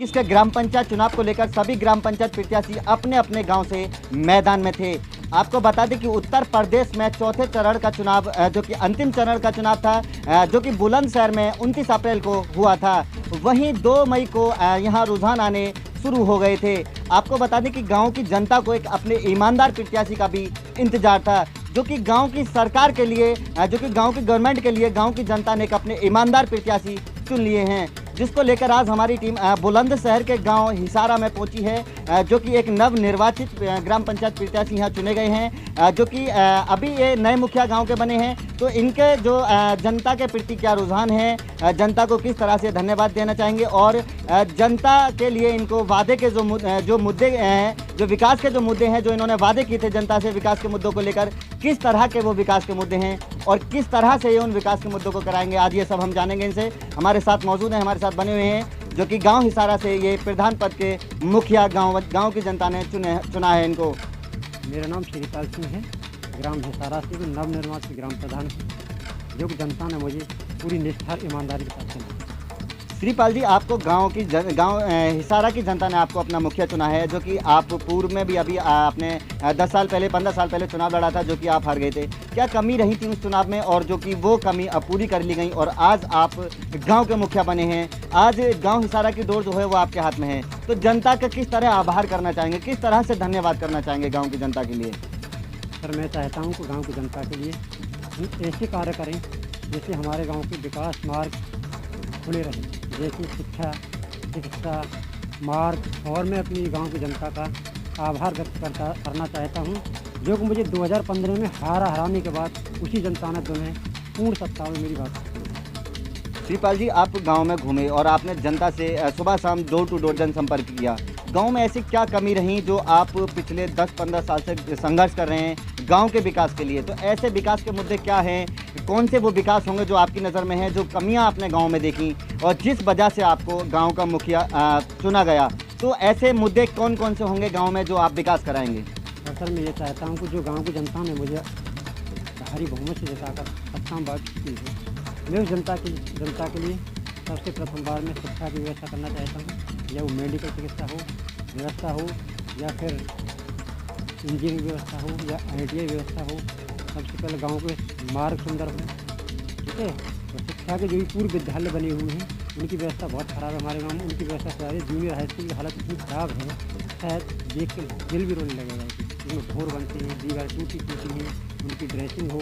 किसके ग्राम पंचायत चुनाव को लेकर सभी ग्राम पंचायत प्रत्याशी अपने अपने गांव से मैदान में थे। आपको बता दें कि उत्तर प्रदेश में चौथे चरण का चुनाव जो कि अंतिम चरण का चुनाव था जो कि बुलंदशहर में 29 अप्रैल को हुआ था। वहीं 2 मई को यहां रुझान आने शुरू हो गए थे। आपको बता दें कि गांव की जनता को एक अपने ईमानदार प्रत्याशी का भी इंतजार था, जो कि गांव की सरकार के लिए जो कि गांव की गवर्नमेंट के लिए गांव की जनता ने एक अपने ईमानदार प्रत्याशी चुन लिए हैं, जिसको लेकर आज हमारी टीम बुलंदशहर के गांव हिसारा में पहुंची है, जो कि एक नव निर्वाचित ग्राम पंचायत प्रत्याशी यहां चुने गए हैं, जो कि अभी ये नए मुखिया गांव के बने हैं। तो इनके जो जनता के प्रति क्या रुझान है, जनता को किस तरह से धन्यवाद देना चाहेंगे और जनता के लिए इनको वादे के जो मुद्दे हैं, जो विकास के जो मुद्दे हैं, जो इन्होंने वादे किए थे जनता से विकास के मुद्दों को लेकर, किस तरह के वो विकास के मुद्दे हैं और किस तरह से ये उन विकास के मुद्दों को कराएंगे, आज ये सब हम जानेंगे इनसे। हमारे साथ मौजूद हैं, हमारे साथ बने हुए हैं, जो कि गांव हिसारा से ये प्रधान पद के मुखिया गांव की जनता ने चुना है इनको। मेरा नाम श्रीपाल सिंह है, ग्राम हिसारा से नवनिर्वाचित ग्राम प्रधान है, जो कि जनता ने मुझे पूरी निष्ठा और ईमानदारी के साथ चुना। श्रीपाल जी, आपको गांव हिसारा की जनता ने आपको अपना मुखिया चुना है, जो कि आप पूर्व में भी अभी आपने 10 साल पहले 15 साल पहले चुनाव लड़ा था, जो कि आप हार गए थे। क्या कमी रही थी उस चुनाव में और जो कि वो कमी अब पूरी कर ली गई और आज आप गांव के मुखिया बने हैं। आज गांव हिसारा की डोर जो है वो आपके हाथ में है, तो जनता का किस तरह आभार करना चाहेंगे, किस तरह से धन्यवाद करना चाहेंगे गाँव की जनता के लिए? सर, मैं चाहता हूँ कि गाँव की जनता के लिए हम ऐसे कार्य करें जैसे हमारे गाँव के विकास मार्ग खुले रहें, जैसे शिक्षा, चिकित्सा मार्ग। और मैं अपनी गांव की जनता का आभार व्यक्त करना चाहता हूं, जो कि मुझे 2015 में हराने के बाद उसी जनता ने तुम्हें पूर्ण सत्ता में मेरी बात की। श्रीपाल जी, आप गांव में घूमे और आपने जनता से सुबह शाम डोर टू डोर जनसंपर्क किया। गांव में ऐसी क्या कमी रही जो आप पिछले 10-15 साल से संघर्ष कर रहे हैं गांव के विकास के लिए? तो ऐसे विकास के मुद्दे क्या हैं, कौन से वो विकास होंगे जो आपकी नज़र में हैं, जो कमियां आपने गांव में देखी और जिस वजह से आपको गांव का मुखिया चुना गया? तो ऐसे मुद्दे कौन कौन से होंगे गांव में जो आप विकास कराएंगे? सर, मैं ये चाहता हूँ कि जो गाँव की जनता ने मुझे भारी बहुमत से जिताकर सत्ता में बात की है, मैं उस जनता के लिए सबसे प्रथम बार में शिक्षा की व्यवस्था करना चाहता हूँ, या वो मेडिकल चिकित्सा व्यवस्था हो या फिर इंजीनियरिंग व्यवस्था हो या ITI व्यवस्था हो। सबसे पहले गांव के मार्ग सुंदर हो, ठीक है। और शिक्षा के जो भी पूर्व विद्यालय बने हुए हैं उनकी व्यवस्था बहुत ख़राब है हमारे गांव में, उनकी व्यवस्था सुधारी। जूनियर हाई स्कूल की हालत इतनी ख़राब है, शायद देख के दिल भी रोने लगेगा। उनमें ढोर बनते हैं, दीवार टूटी है, उनकी ड्रेसिंग हो,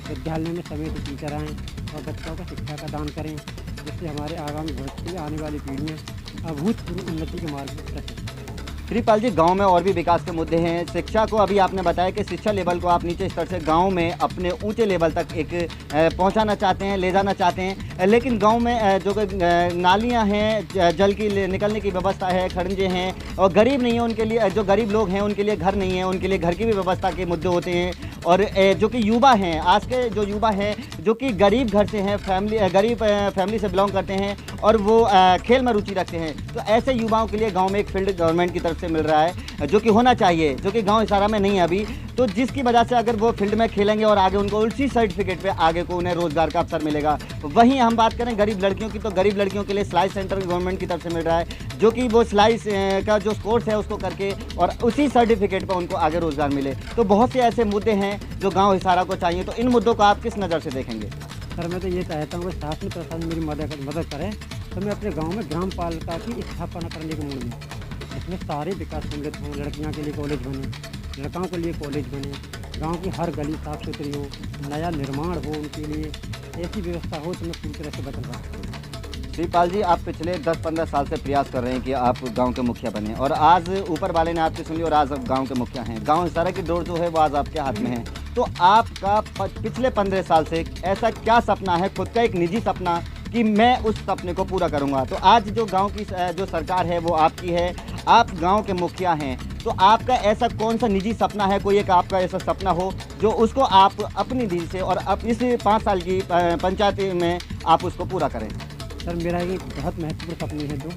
विद्यालय में समय से टीचर आएँ और बच्चों का शिक्षा का दान करें, जिससे हमारे आगामी भविष्य की आने वाली पीढ़ियाँ अभूतपूर्व उन्नति के मार्ग पर चलें। श्रीपाल जी, गांव में और भी विकास के मुद्दे हैं। शिक्षा को अभी आपने बताया कि शिक्षा लेवल को आप नीचे स्तर से गांव में अपने ऊंचे लेवल तक एक पहुंचाना चाहते हैं, ले जाना चाहते हैं, लेकिन गांव में जो नालियां हैं, जल की निकलने की व्यवस्था है, खड़ंजे हैं और गरीब नहीं है उनके लिए, जो गरीब लोग हैं उनके लिए घर नहीं है, उनके लिए घर की भी व्यवस्था के मुद्दे होते हैं। और जो कि युवा हैं, आज के जो युवा हैं जो कि गरीब घर से हैं, गरीब फैमिली से बिलोंग करते हैं और वो खेल में रुचि रखते हैं, तो ऐसे युवाओं के लिए गांव में एक फील्ड गवर्नमेंट की तरफ से मिल रहा है, जो कि होना चाहिए, जो कि गांव हिसारा में नहीं है अभी। तो जिसकी वजह से अगर वो फील्ड में खेलेंगे और आगे उनको उसी सर्टिफिकेट पे आगे को उन्हें रोजगार का अवसर मिलेगा। वहीं हम बात करें गरीब लड़कियों की, तो गरीब लड़कियों के लिए सिलाई सेंटर गवर्नमेंट की तरफ से मिल रहा है, जो कि वो सिलाई का जो कोर्स है उसको करके और उसी सर्टिफिकेट पर उनको आगे रोजगार मिले। तो बहुत से ऐसे मुद्दे हैं जो गाँव हिसारा को चाहिए, तो इन मुद्दों को आप किस नज़र से देखेंगे? सर, मैं तो ये चाहता हूँ कि शासन प्रशासन मेरी मदद करें, तो मैं अपने गांव में ग्राम पालिका की स्थापना करने के मूड में, इसमें सारे विकास सम्मिलित हों। लड़कियों के लिए कॉलेज बने, लड़कों के लिए कॉलेज बने, गांव की हर गली साफ़ सुथरी हो, नया निर्माण हो, उनके लिए ऐसी व्यवस्था हो तो मैं पूरी तरह से बदल रहा हूँ। श्रीपाल जी, आप पिछले 10-15 साल से प्रयास कर रहे हैं कि आप गांव के मुखिया बने और आज ऊपर वाले ने आपकी सुन ली और आज आप गांव के मुखिया हैं। गांव हिसारा की डोर जो है वो आज आपके हाथ में है। तो आपका पिछले 15 साल से ऐसा क्या सपना है, खुद का एक निजी सपना, कि मैं उस सपने को पूरा करूंगा? तो आज जो गांव की जो सरकार है वो आपकी है, आप गांव के मुखिया हैं, तो आपका ऐसा कौन सा निजी सपना है, कोई एक आपका ऐसा सपना हो जो उसको आप अपनी दिल से और अब इस 5 साल की पंचायत में आप उसको पूरा करें? सर, मेरा एक बहुत महत्वपूर्ण सपने है जो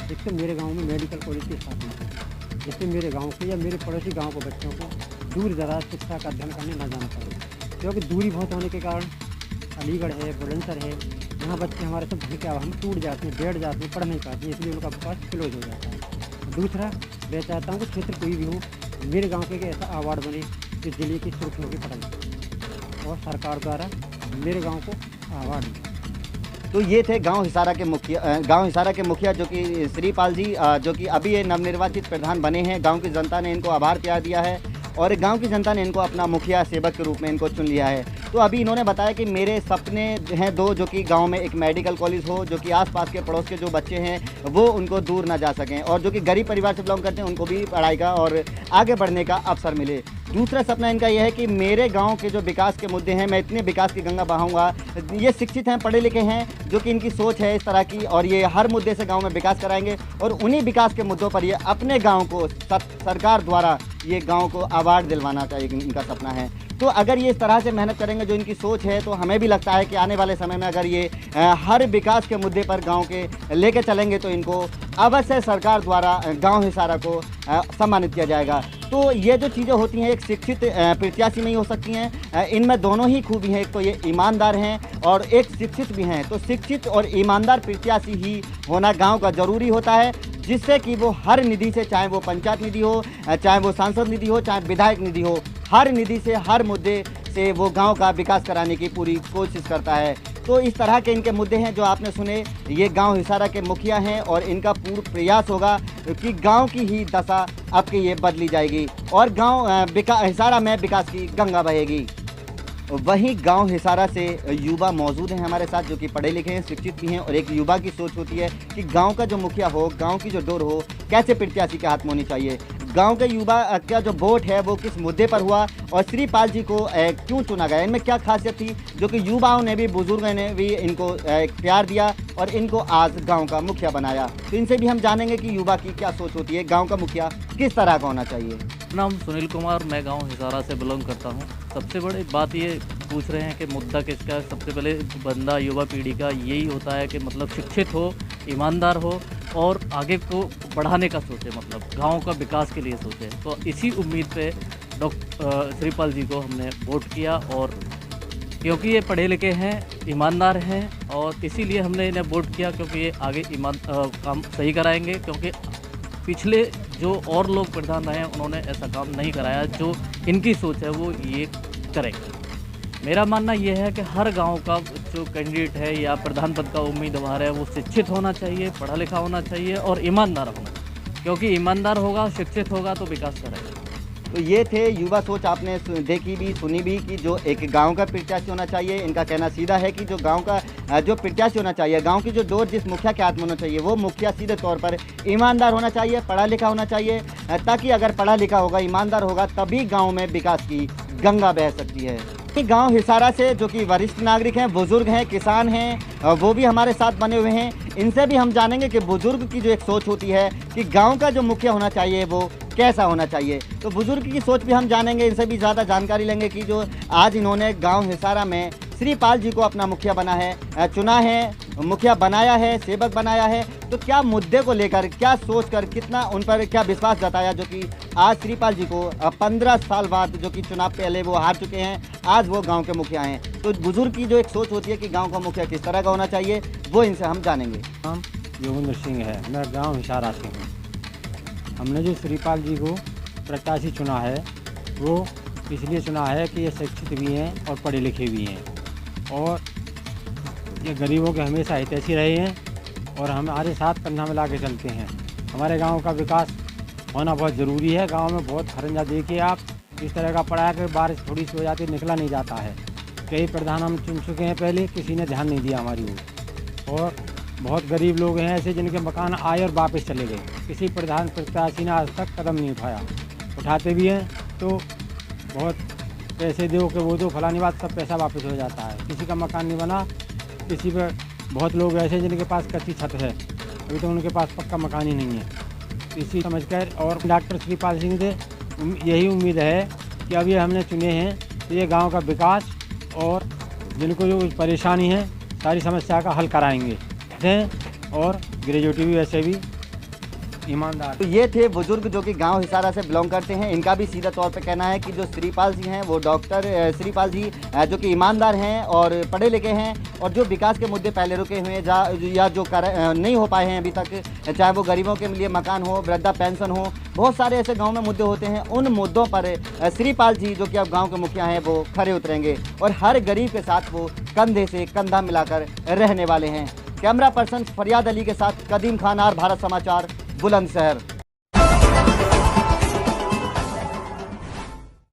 एक तो मेरे गांव में मेडिकल कॉलेज की स्थापना है, जिससे मेरे गांव के या मेरे पड़ोसी गांव के बच्चों को दूर दराज शिक्षा का अध्ययन करने न जाना पड़े, क्योंकि दूरी बहुत होने के कारण अलीगढ़ है, बुलंदशहर है यहाँ बच्चे हमारे सब भूखे हम टूट जाते हैं, बैठ जाते हैं, पढ़ नहीं पाते, इसलिए उनका विकास क्लोज हो जाता है। दूसरा, मैं चाहता हूँ कि क्षेत्र कोई भी हो, मेरे गांव के ऐसा अवार्ड बने कि जिले की सुर्खियों की पढ़ाई और सरकार द्वारा मेरे गांव को अवार्ड मिले। तो ये थे गांव हिसारा के मुखिया जो कि श्रीपाल जी, जो कि अभी ये नवनिर्वाचित प्रधान बने हैं। गांव की जनता ने इनको आभार प्यार दिया है और गांव की जनता ने इनको अपना मुखिया सेवक के रूप में इनको चुन लिया है। तो अभी इन्होंने बताया कि मेरे सपने हैं दो, जो कि गांव में एक मेडिकल कॉलेज हो, जो कि आसपास के पड़ोस के जो बच्चे हैं वो उनको दूर ना जा सकें, और जो कि गरीब परिवार से बिलोंग करते हैं उनको भी पढ़ाई का और आगे बढ़ने का अवसर मिले। दूसरा सपना इनका यह है कि मेरे गांव के जो विकास के मुद्दे हैं, मैं इतने विकास की गंगा बहाऊंगा। ये शिक्षित हैं, पढ़े लिखे हैं, जो कि इनकी सोच है इस तरह की, और ये हर मुद्दे से गांव में विकास कराएंगे और उन्हीं विकास के मुद्दों पर ये अपने गांव को सरकार द्वारा ये गांव को अवार्ड दिलवाना चाहिए, इनका सपना है। तो अगर ये इस तरह से मेहनत करेंगे, जो इनकी सोच है, तो हमें भी लगता है कि आने वाले समय में अगर ये हर विकास के मुद्दे पर गांव के लेके चलेंगे तो इनको अवश्य सरकार द्वारा गांव हिसारा को सम्मानित किया जाएगा। तो ये जो चीज़ें होती हैं एक शिक्षित प्रत्याशी में ही हो सकती हैं। इनमें दोनों ही खूबी हैं, एक तो ये ईमानदार हैं और एक शिक्षित भी हैं। तो शिक्षित और ईमानदार प्रत्याशी ही होना गांव का ज़रूरी होता है, जिससे कि वो हर निधि से, चाहे वो पंचायत निधि हो, चाहे वो सांसद निधि हो, चाहे विधायक निधि हो, हर निधि से, हर मुद्दे से वो गांव का विकास कराने की पूरी कोशिश करता है। तो इस तरह के इनके मुद्दे हैं जो आपने सुने। ये गांव हिसारा के मुखिया हैं और इनका पूर्ण प्रयास होगा कि गांव की ही दशा अब की ये बदली जाएगी और गांव हिसारा में विकास की गंगा बहेगी। वहीं गांव हिसारा से युवा मौजूद हैं हमारे साथ, जो कि पढ़े लिखे हैं, शिक्षित भी हैं, और एक युवा की सोच होती है कि गांव का जो मुखिया हो, गांव की जो डोर हो, कैसे प्रत्याशी के हाथ में होनी चाहिए। गांव के युवा का जो वोट है वो किस मुद्दे पर हुआ और श्रीपाल जी को क्यों चुना गया, इनमें क्या खासियत थी, जो कि युवाओं ने भी, बुजुर्गों ने भी इनको प्यार दिया और इनको आज गांव का मुखिया बनाया। तो इनसे भी हम जानेंगे कि युवा की क्या सोच होती है, गांव का मुखिया किस तरह का होना चाहिए। नाम सुनील कुमार, मैं गांव हिसारा से बिलोंग करता हूं। सबसे बड़ी बात ये पूछ रहे हैं कि मुद्दा किसका है। सबसे पहले बंदा युवा पीढ़ी का यही होता है कि मतलब शिक्षित हो, ईमानदार हो और आगे को बढ़ाने का सोचे, मतलब गांव का विकास के लिए सोचे। तो इसी उम्मीद पे डॉक्टर श्रीपाल जी को हमने वोट किया, और क्योंकि ये पढ़े लिखे हैं, ईमानदार हैं, और इसीलिए हमने इन्हें वोट किया, क्योंकि ये आगे काम सही कराएंगे। क्योंकि पिछले जो और लोग प्रधान रहे हैं उन्होंने ऐसा काम नहीं कराया, जो इनकी सोच है वो ये करेंगे। मेरा मानना यह है कि हर गांव का जो कैंडिडेट है या प्रधान पद का उम्मीदवार है वो शिक्षित होना चाहिए, पढ़ा लिखा होना चाहिए और ईमानदार होना चाहिए, क्योंकि ईमानदार होगा, शिक्षित होगा तो विकास करेगा। तो ये थे युवा सोच, आपने देखी भी सुनी भी कि जो एक गांव का प्रत्याशी होना चाहिए। इनका कहना सीधा है कि जो गांव का जो प्रत्याशी होना चाहिए, गांव की जो डोर जिस मुखिया के हाथ में होना चाहिए, वो मुखिया सीधे तौर पर ईमानदार होना चाहिए, पढ़ा लिखा होना चाहिए, ताकि अगर पढ़ा लिखा होगा, ईमानदार होगा, तभी गाँव में विकास की गंगा बह सकती है। गांव हिसारा से जो कि वरिष्ठ नागरिक हैं, बुजुर्ग हैं, किसान हैं, वो भी हमारे साथ बने हुए हैं। इनसे भी हम जानेंगे कि बुजुर्ग की जो एक सोच होती है कि गांव का जो मुखिया होना चाहिए वो कैसा होना चाहिए। तो बुजुर्ग की सोच भी हम जानेंगे, इनसे भी ज़्यादा जानकारी लेंगे कि जो आज इन्होंने गांव हिसारा में श्रीपाल जी को अपना मुखिया चुना है, मुखिया बनाया है, सेवक बनाया है, तो क्या मुद्दे को लेकर, क्या सोचकर, कितना उन पर क्या विश्वास जताया, जो कि आज श्रीपाल जी को 15 साल बाद, जो कि चुनाव पहले वो हार चुके हैं, आज वो गांव के मुखिया हैं। तो बुजुर्ग की जो एक सोच होती है कि गांव का मुखिया किस तरह का होना चाहिए, वो इनसे हम जानेंगे। नाम योगेंद्र सिंह है, मैं गाँव हिसारा से हूँ। हमने जो श्रीपाल जी को प्रत्याशी चुना है वो इसलिए चुना है कि ये शिक्षित भी हैं और पढ़े लिखे भी हैं, और ये गरीबों के हमेशा हितैषी रहे हैं और हमारे साथ कंधा मिला के चलते हैं। हमारे गांव का विकास होना बहुत ज़रूरी है। गांव में बहुत खरंजा देखिए आप, इस तरह का पड़ा है कि बारिश थोड़ी सी हो जाती निकला नहीं जाता है। कई प्रधान हम चुन चुके हैं पहले, किसी ने ध्यान नहीं दिया हमारी ओर, और बहुत गरीब लोग हैं ऐसे जिनके मकान आए और वापस चले गए। किसी प्रधान प्रत्याशी ने आज तक कदम नहीं उठाया, उठाते भी हैं तो बहुत पैसे दो कि वो दो फलानी बात, सब पैसा वापस हो जाता है। किसी का मकान नहीं बना, किसी पर बहुत लोग ऐसे जिनके पास कच्ची छत है, अभी तो उनके पास पक्का मकान ही नहीं है। इसी समझकर और डॉक्टर श्रीपाल सिंह से यही उम्मीद है कि अब ये हमने चुने हैं तो ये गांव का विकास और जिनको जो परेशानी है सारी समस्या का हल कराएंगे। और ग्रेजुएटी भी वैसे भी ईमानदार। तो ये थे बुजुर्ग जो कि गांव हिसारा से बिलोंग करते हैं। इनका भी सीधा तौर पे कहना है कि जो श्रीपाल जी हैं वो डॉक्टर श्रीपाल जी जो कि ईमानदार हैं और पढ़े लिखे हैं, और जो विकास के मुद्दे पहले रुके हुए हैं या जो नहीं हो पाए हैं अभी तक, चाहे वो गरीबों के लिए मकान हो, वृद्धा पेंशन हो, बहुत सारे ऐसे गाँव में मुद्दे होते हैं। उन मुद्दों पर श्रीपाल जी जो कि अब गाँव के मुखिया हैं वो खरे उतरेंगे और हर गरीब के साथ वो कंधे से कंधा मिलाकर रहने वाले हैं। कैमरा पर्सन फरियाद अली के साथ कदीम खान, आर भारत समाचार, बुलंदशहर।